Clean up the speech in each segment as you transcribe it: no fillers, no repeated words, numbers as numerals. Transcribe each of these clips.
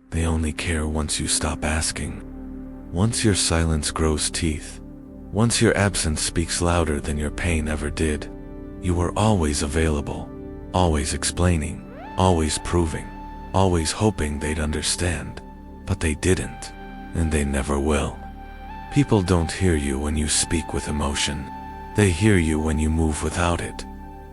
They only care once you stop asking. Once your silence grows teeth. Once your absence speaks louder than your pain ever did. You were always available, always explaining, always proving, always hoping they'd understand. But they didn't, and they never will. People don't hear you when you speak with emotion. They hear you when you move without it,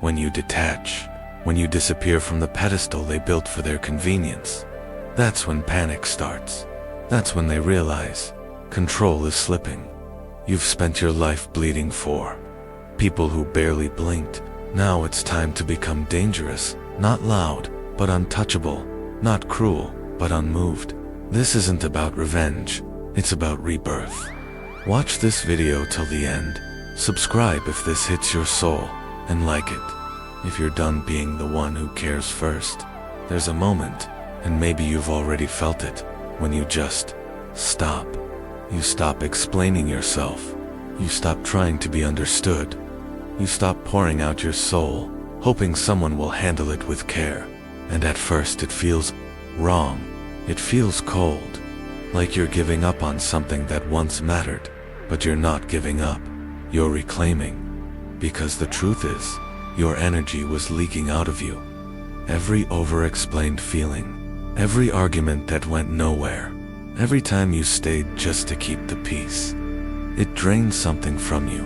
when you detach, when you disappear from the pedestal they built for their convenience. That's when panic starts. That's when they realize control is slipping. You've spent your life bleeding for people who barely blinked. Now it's time to become dangerous, not loud, but untouchable, not cruel, but unmoved. This isn't about revenge, it's about rebirth. Watch this video till the end. Subscribe if this hits your soul, and like it if you're done being the one who cares first. There's a moment, and maybe you've already felt it, when you just stop. You stop explaining yourself. You stop trying to be understood. You stop pouring out your soul, hoping someone will handle it with care. And at first it feels wrong. It feels cold, like you're giving up on something that once mattered. But you're not giving up. You're reclaiming. Because the truth is, your energy was leaking out of you. Every over-explained feeling, every argument that went nowhere, every time you stayed just to keep the peace, it drained something from you.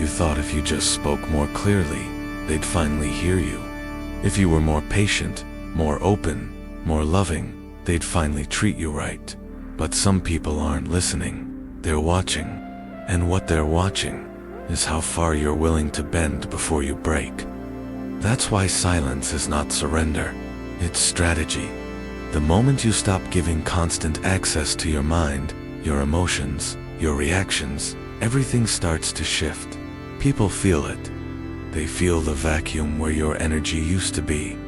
You thought if you just spoke more clearly, they'd finally hear you. If you were more patient, more open, more loving, they'd finally treat you right. But some people aren't listening, they're watching. And what they're watching is how far you're willing to bend before you break. That's why silence is not surrender, it's strategy. The moment you stop giving constant access to your mind, your emotions, your reactions, everything starts to shift. People feel it. They feel the vacuum where your energy used to be.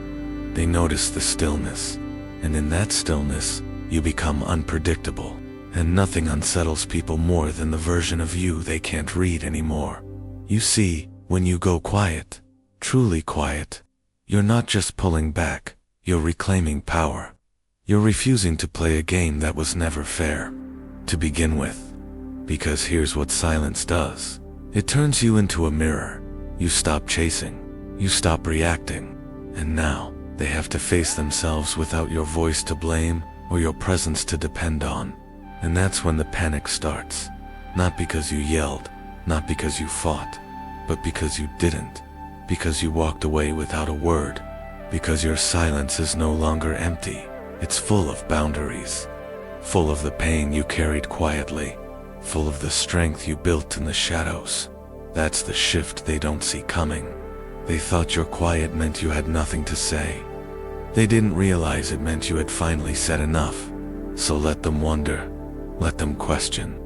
They notice the stillness, and in that stillness, you become unpredictable. And nothing unsettles people more than the version of you they can't read anymore. You see, when you go quiet, truly quiet, you're not just pulling back, you're reclaiming power. You're refusing to play a game that was never fair, to begin with. Because here's what silence does. It turns you into a mirror. You stop chasing, you stop reacting, and now they have to face themselves without your voice to blame or your presence to depend on. And that's when the panic starts. Not because you yelled, not because you fought, but because you didn't. Because you walked away without a word. Because your silence is no longer empty. It's full of boundaries. Full of the pain you carried quietly. Full of the strength you built in the shadows. That's the shift they don't see coming. They thought your quiet meant you had nothing to say. They didn't realize it meant you had finally said enough. So let them wonder. Let them question.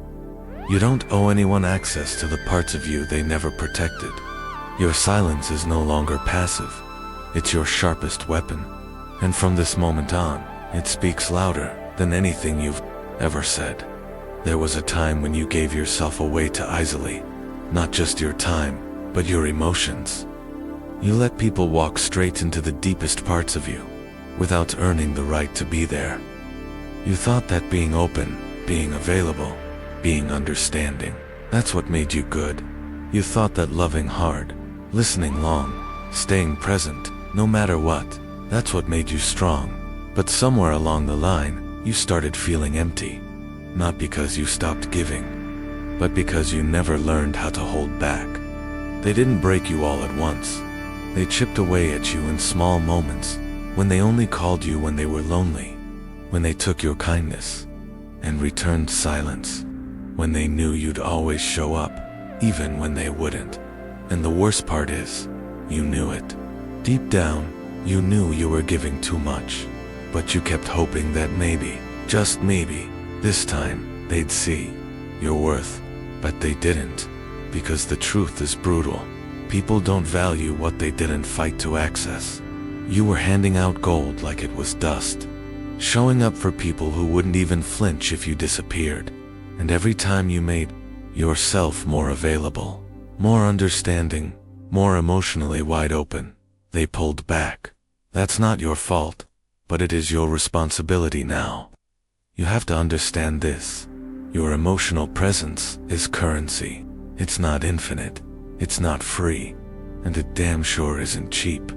You don't owe anyone access to the parts of you they never protected. Your silence is no longer passive. It's your sharpest weapon. And from this moment on, it speaks louder than anything you've ever said. There was a time when you gave yourself away to isolate. Not just your time, but your emotions. You let people walk straight into the deepest parts of you, without earning the right to be there. You thought that being open, being available, being understanding, that's what made you good. You thought that loving hard, listening long, staying present, no matter what, that's what made you strong. But somewhere along the line, you started feeling empty. Not because you stopped giving, but because you never learned how to hold back. They didn't break you all at once. They chipped away at you in small moments, when they only called you when they were lonely, when they took your kindness and returned silence, when they knew you'd always show up, even when they wouldn't. And the worst part is, you knew it. Deep down, you knew you were giving too much, but you kept hoping that maybe, just maybe, this time, they'd see your worth. But they didn't, because the truth is brutal. People don't value what they didn't fight to access. You were handing out gold like it was dust, showing up for people who wouldn't even flinch if you disappeared. And every time you made yourself more available, more understanding, more emotionally wide open, they pulled back. That's not your fault. but it is your responsibility now. You have to understand this. Your emotional presence is currency. It's not infinite. It's not free. And it damn sure isn't cheap.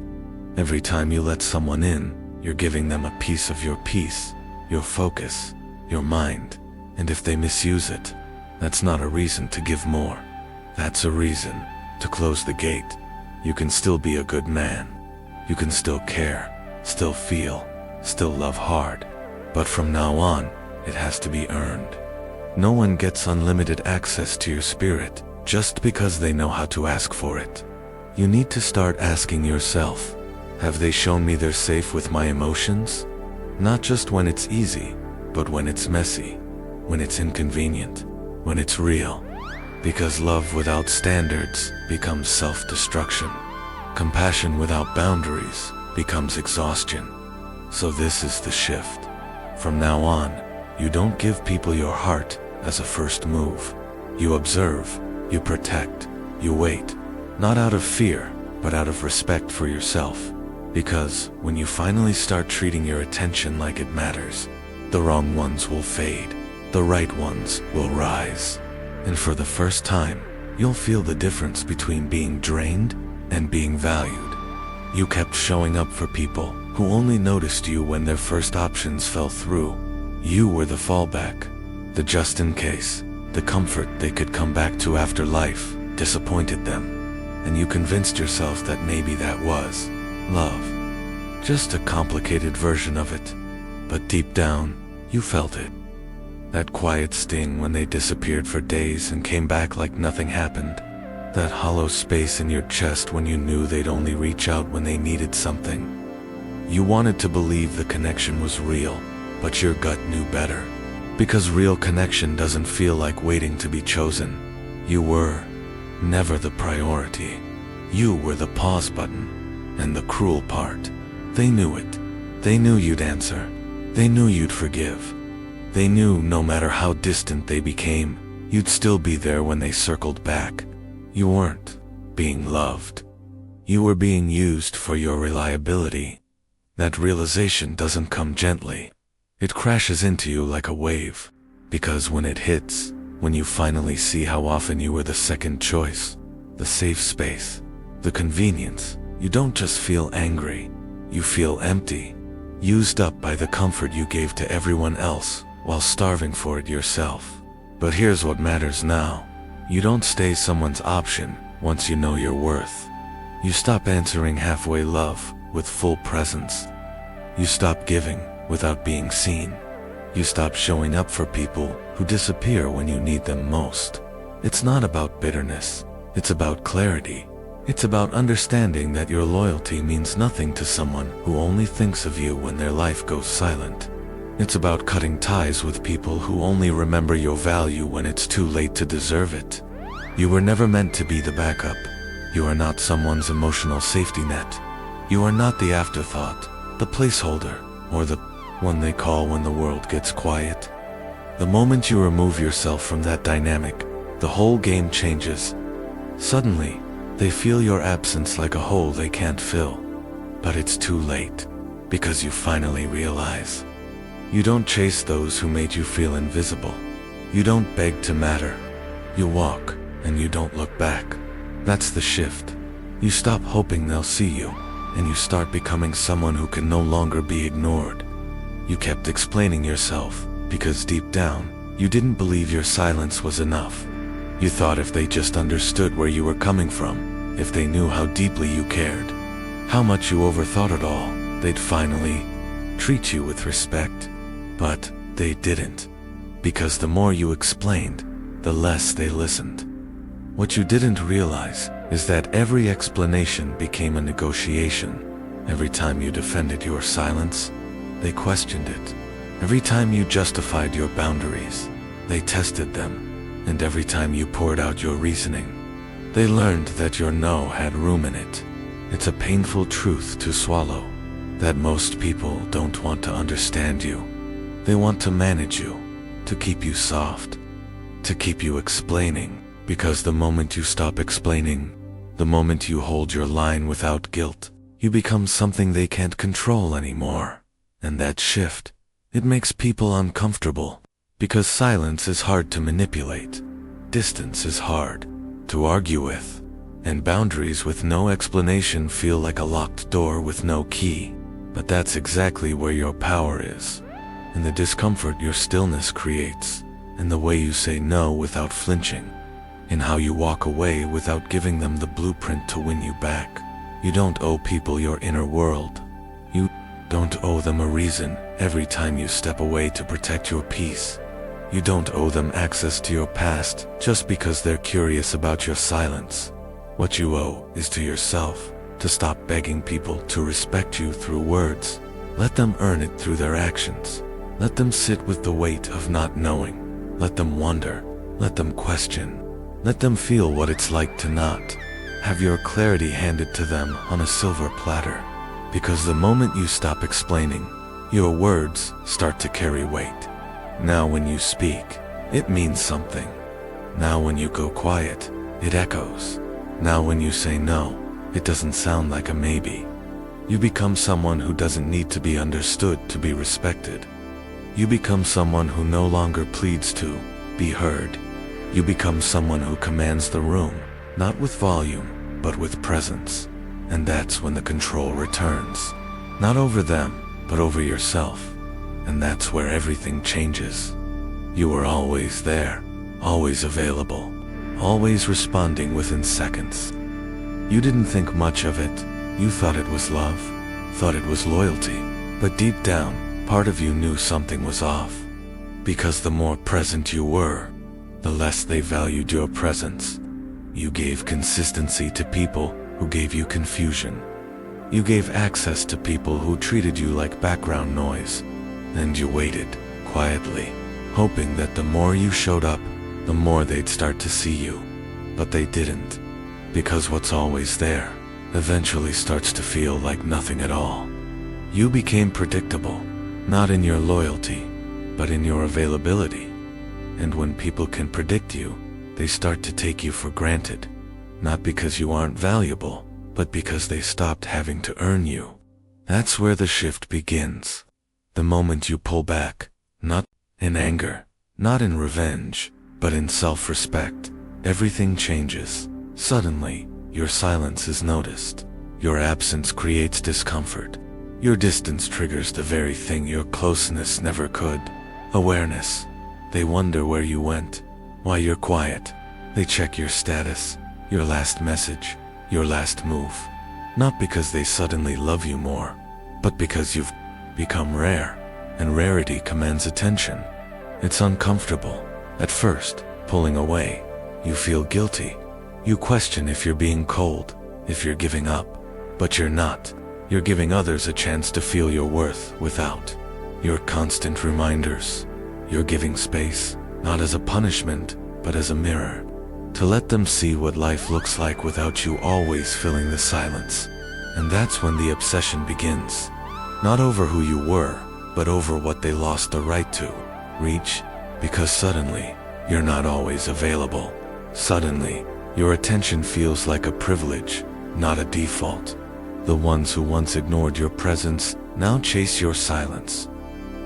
Every time you let someone in, you're giving them a piece of your peace, your focus, your mind. And if they misuse it, that's not a reason to give more. That's a reason to close the gate. You can still be a good man. You can still care, still feel, still love hard. But from now on, it has to be earned. No one gets unlimited access to your spirit just because they know how to ask for it. You need to start asking yourself, have they shown me they're safe with my emotions? Not just when it's easy, but when it's messy, when it's inconvenient, when it's real. Because love without standards becomes self-destruction. Compassion without boundaries becomes exhaustion. So this is the shift. From now on, you don't give people your heart as a first move. You observe, you protect, you wait. Not out of fear, but out of respect for yourself. Because when you finally start treating your attention like it matters, the wrong ones will fade, the right ones will rise. And for the first time, you'll feel the difference between being drained and being valued. You kept showing up for people who only noticed you when their first options fell through. You were the fallback, the just in case, the comfort they could come back to after life disappointed them. And you convinced yourself that maybe that was love. Just a complicated version of it. But deep down, you felt it. That quiet sting when they disappeared for days and came back like nothing happened. That hollow space in your chest when you knew they'd only reach out when they needed something. You wanted to believe the connection was real, but your gut knew better. Because real connection doesn't feel like waiting to be chosen. You were never the priority. You were the pause button. And the cruel part, they knew it. They knew you'd answer. They knew you'd forgive. They knew no matter how distant they became, you'd still be there when they circled back. You weren't being loved. You were being used for your reliability. That realization doesn't come gently. It crashes into you like a wave. Because when it hits, when you finally see how often you were the second choice, the safe space, the convenience, you don't just feel angry. You feel empty, used up by the comfort you gave to everyone else while starving for it yourself. But here's what matters now. You don't stay someone's option once you know your worth. You stop answering halfway love with full presence. You stop giving without being seen. You stop showing up for people who disappear when you need them most. It's not about bitterness. It's about clarity. It's about understanding that your loyalty means nothing to someone who only thinks of you when their life goes silent. It's about cutting ties with people who only remember your value when it's too late to deserve it. You were never meant to be the backup. You are not someone's emotional safety net. You are not the afterthought, the placeholder, or the one they call when the world gets quiet. The moment you remove yourself from that dynamic, the whole game changes. Suddenly, they feel your absence like a hole they can't fill. But it's too late, because you finally realize. You don't chase those who made you feel invisible. You don't beg to matter. You walk, and you don't look back. That's the shift. You stop hoping they'll see you, and you start becoming someone who can no longer be ignored. You kept explaining yourself, because deep down, you didn't believe your silence was enough. You thought if they just understood where you were coming from, if they knew how deeply you cared, how much you overthought it all, they'd finally treat you with respect. But they didn't. Because the more you explained, the less they listened. What you didn't realize is that every explanation became a negotiation. Every time you defended your silence, they questioned it. Every time you justified your boundaries, they tested them. And every time you poured out your reasoning, they learned that your no had room in it. It's a painful truth to swallow, that most people don't want to understand you. They want to manage you, to keep you soft, to keep you explaining, because the moment you stop explaining, the moment you hold your line without guilt, you become something they can't control anymore. And that shift, it makes people uncomfortable, because silence is hard to manipulate, distance is hard to argue with, and boundaries with no explanation feel like a locked door with no key. But that's exactly where your power is, in the discomfort your stillness creates, in the way you say no without flinching, in how you walk away without giving them the blueprint to win you back. You don't owe people your inner world. You don't owe them a reason every time you step away to protect your peace. You don't owe them access to your past just because they're curious about your silence. What you owe is to yourself, to stop begging people to respect you through words. Let them earn it through their actions. Let them sit with the weight of not knowing. Let them wonder. Let them question. Let them feel what it's like to not have your clarity handed to them on a silver platter. Because the moment you stop explaining, your words start to carry weight. Now when you speak, it means something. Now when you go quiet, it echoes. Now when you say no, it doesn't sound like a maybe. You become someone who doesn't need to be understood to be respected. You become someone who no longer pleads to be heard. You become someone who commands the room, not with volume, but with presence. And that's when the control returns. Not over them, but over yourself. And that's where everything changes. You were always there, always available, always responding within seconds. You didn't think much of it. You thought it was love, thought it was loyalty. But deep down, part of you knew something was off. Because the more present you were, the less they valued your presence. You gave consistency to people who gave you confusion. You gave access to people who treated you like background noise. And you waited, quietly, hoping that the more you showed up, the more they'd start to see you. But they didn't. Because what's always there eventually starts to feel like nothing at all. You became predictable, not in your loyalty, but in your availability. And when people can predict you, they start to take you for granted. Not because you aren't valuable, but because they stopped having to earn you. That's where the shift begins. The moment you pull back, not in anger, not in revenge, but in self-respect, everything changes. Suddenly, your silence is noticed. Your absence creates discomfort. Your distance triggers the very thing your closeness never could. Awareness. They wonder where you went, why you're quiet. They check your status, your last message, your last move. Not because they suddenly love you more, but because you've become rare, and rarity commands attention. It's uncomfortable. At first, pulling away, you feel guilty. You question if you're being cold, if you're giving up. But you're not. You're giving others a chance to feel your worth without your constant reminders. You're giving space, not as a punishment, but as a mirror. To let them see what life looks like without you always filling the silence. And that's when the obsession begins. Not over who you were, but over what they lost the right to reach, because suddenly, you're not always available. Suddenly, your attention feels like a privilege, not a default. The ones who once ignored your presence now chase your silence.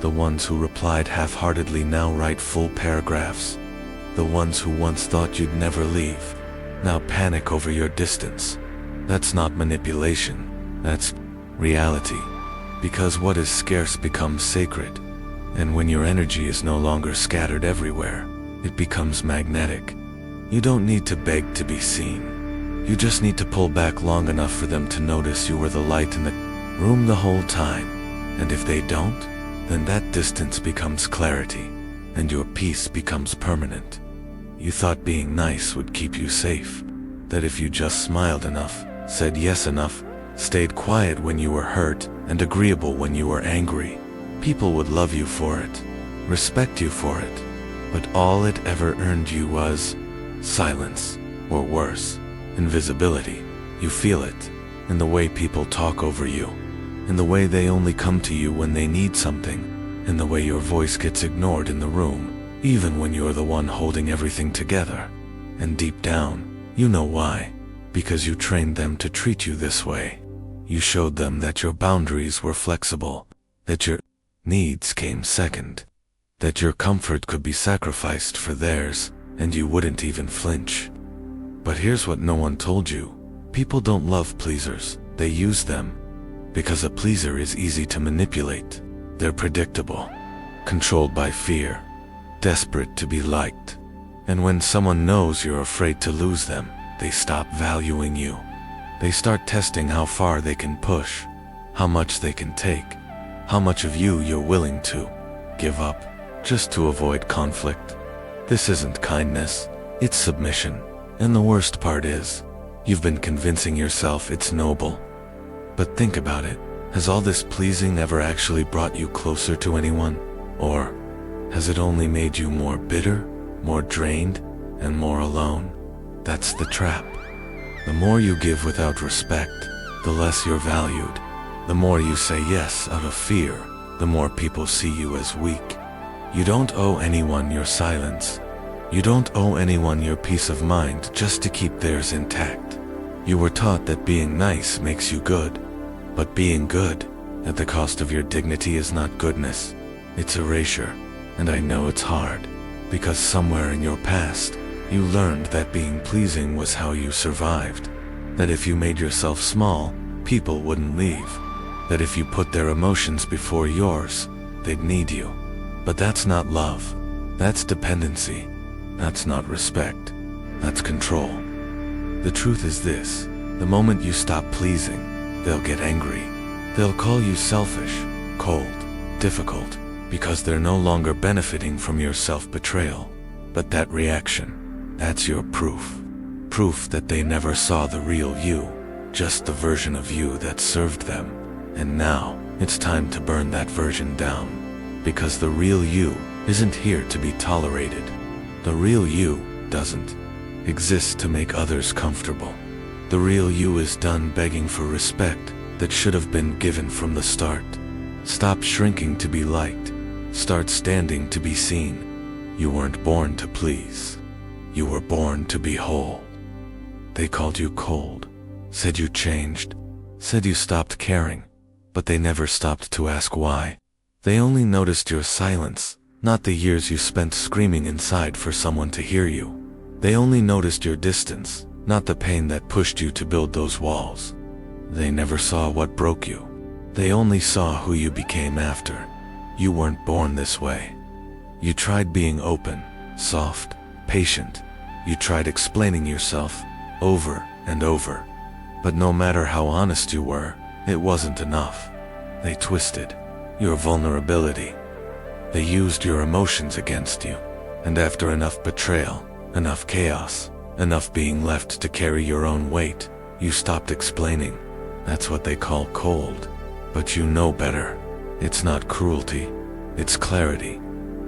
The ones who replied half-heartedly now write full paragraphs. The ones who once thought you'd never leave now panic over your distance. That's not manipulation, that's reality. Because what is scarce becomes sacred. And when your energy is no longer scattered everywhere, it becomes magnetic. You don't need to beg to be seen. You just need to pull back long enough for them to notice you were the light in the room the whole time. And if they don't, then that distance becomes clarity, and your peace becomes permanent. You thought being nice would keep you safe. That if you just smiled enough, said yes enough, stayed quiet when you were hurt, and agreeable when you were angry, people would love you for it, respect you for it. But all it ever earned you was silence, or worse, invisibility. You feel it in the way people talk over you, in the way they only come to you when they need something, in the way your voice gets ignored in the room, even when you're the one holding everything together. And deep down, you know why. Because you trained them to treat you this way. You showed them that your boundaries were flexible, that your needs came second, that your comfort could be sacrificed for theirs, and you wouldn't even flinch. But here's what no one told you. People don't love pleasers, they use them. Because a pleaser is easy to manipulate. They're predictable, controlled by fear, desperate to be liked. And when someone knows you're afraid to lose them, they stop valuing you. They start testing how far they can push, how much they can take, how much of you you're willing to give up, just to avoid conflict. This isn't kindness, it's submission. And the worst part is, you've been convincing yourself it's noble. But think about it, has all this pleasing ever actually brought you closer to anyone? Or has it only made you more bitter, more drained, and more alone? That's the trap. The more you give without respect, the less you're valued. The more you say yes out of fear, the more people see you as weak. You don't owe anyone your silence. You don't owe anyone your peace of mind just to keep theirs intact. You were taught that being nice makes you good. But being good, at the cost of your dignity, is not goodness. It's erasure. And I know it's hard, because somewhere in your past, you learned that being pleasing was how you survived. That if you made yourself small, people wouldn't leave. That if you put their emotions before yours, they'd need you. But that's not love. That's dependency. That's not respect. That's control. The truth is this: the moment you stop pleasing, they'll get angry. They'll call you selfish, cold, difficult, because they're no longer benefiting from your self-betrayal. But that reaction, that's your proof. Proof that they never saw the real you, just the version of you that served them. And now, it's time to burn that version down. Because the real you isn't here to be tolerated. The real you doesn't exist to make others comfortable. The real you is done begging for respect that should have been given from the start. Stop shrinking to be liked. Start standing to be seen. You weren't born to please. You were born to be whole. They called you cold, said you changed, said you stopped caring, but they never stopped to ask why. They only noticed your silence, not the years you spent screaming inside for someone to hear you. They only noticed your distance, not the pain that pushed you to build those walls. They never saw what broke you. They only saw who you became after. You weren't born this way. You tried being open, soft, patient. You tried explaining yourself over and over. But no matter how honest you were, it wasn't enough. They twisted your vulnerability. They used your emotions against you. And after enough betrayal, enough chaos, enough being left to carry your own weight, you stopped explaining. That's what they call cold. But you know better. It's not cruelty, it's clarity.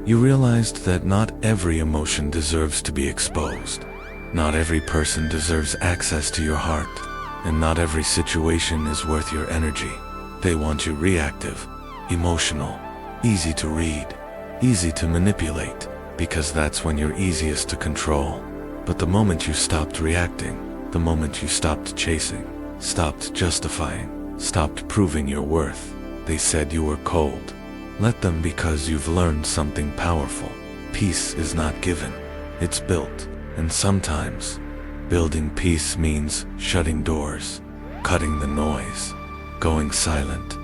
You realized that not every emotion deserves to be exposed. Not every person deserves access to your heart. And not every situation is worth your energy. They want you reactive, emotional, easy to read, easy to manipulate, because that's when you're easiest to control. But the moment you stopped reacting, the moment you stopped chasing, stopped justifying, stopped proving your worth, they said you were cold. Let them, because you've learned something powerful. Peace is not given, it's built. And sometimes, building peace means shutting doors, cutting the noise, going silent.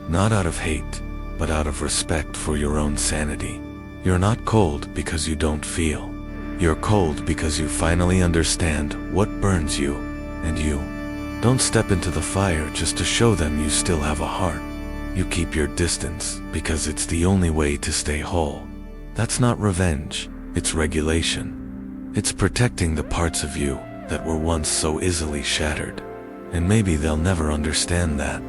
Not out of hate, but out of respect for your own sanity. You're not cold because you don't feel. You're cold because you finally understand what burns you, and you don't step into the fire just to show them you still have a heart. You keep your distance because it's the only way to stay whole. That's not revenge, it's regulation. It's protecting the parts of you that were once so easily shattered. And maybe they'll never understand that.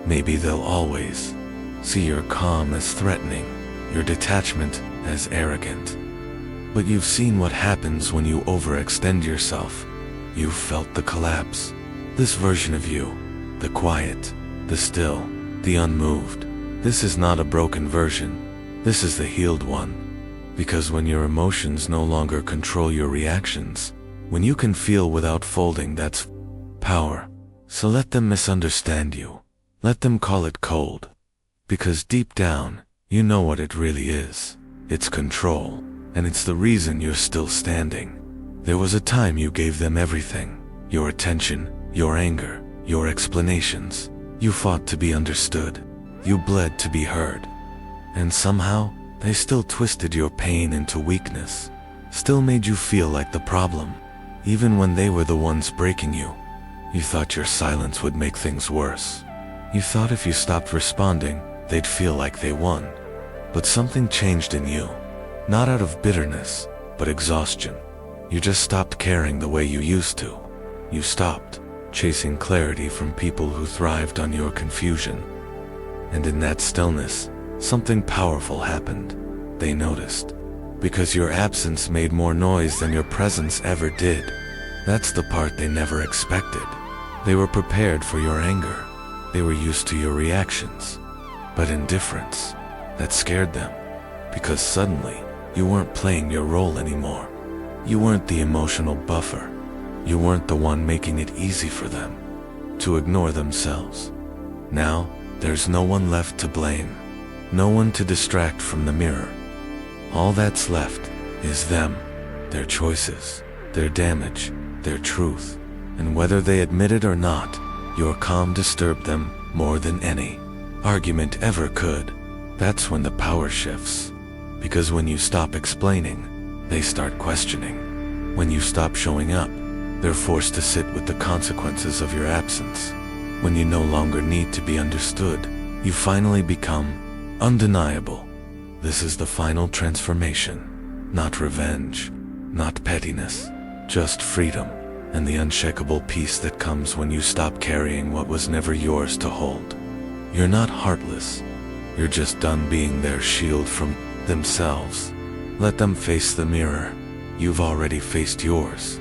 Maybe they'll always see your calm as threatening, your detachment as arrogant. But you've seen what happens when you overextend yourself. You've felt the collapse. This version of you, the quiet, the still, the unmoved, this is not a broken version. This is the healed one. Because when your emotions no longer control your reactions, when you can feel without folding, that's power. So let them misunderstand you. Let them call it cold. Because deep down, you know what it really is. It's control, and it's the reason you're still standing. There was a time you gave them everything. Your attention, your anger, your explanations. You fought to be understood. You bled to be heard. And somehow, they still twisted your pain into weakness. Still made you feel like the problem, even when they were the ones breaking you. You thought your silence would make things worse. You thought if you stopped responding, they'd feel like they won. But something changed in you. Not out of bitterness, but exhaustion. You just stopped caring the way you used to. You stopped chasing clarity from people who thrived on your confusion. And in that stillness, something powerful happened. They noticed. Because your absence made more noise than your presence ever did. That's the part they never expected. They were prepared for your anger. They were used to your reactions. But indifference, that scared them. Because suddenly, you weren't playing your role anymore. You weren't the emotional buffer. You weren't the one making it easy for them to ignore themselves. Now, there's no one left to blame. No one to distract from the mirror. All that's left is them, their choices, their damage, their truth. And whether they admit it or not, your calm disturbed them more than any argument ever could. That's when the power shifts. Because when you stop explaining, they start questioning. When you stop showing up, they're forced to sit with the consequences of your absence. When you no longer need to be understood, you finally become undeniable. This is the final transformation. Not revenge, not pettiness, just freedom, and the unshakable peace that comes when you stop carrying what was never yours to hold. You're not heartless. You're just done being their shield from themselves. Let them face the mirror. You've already faced yours.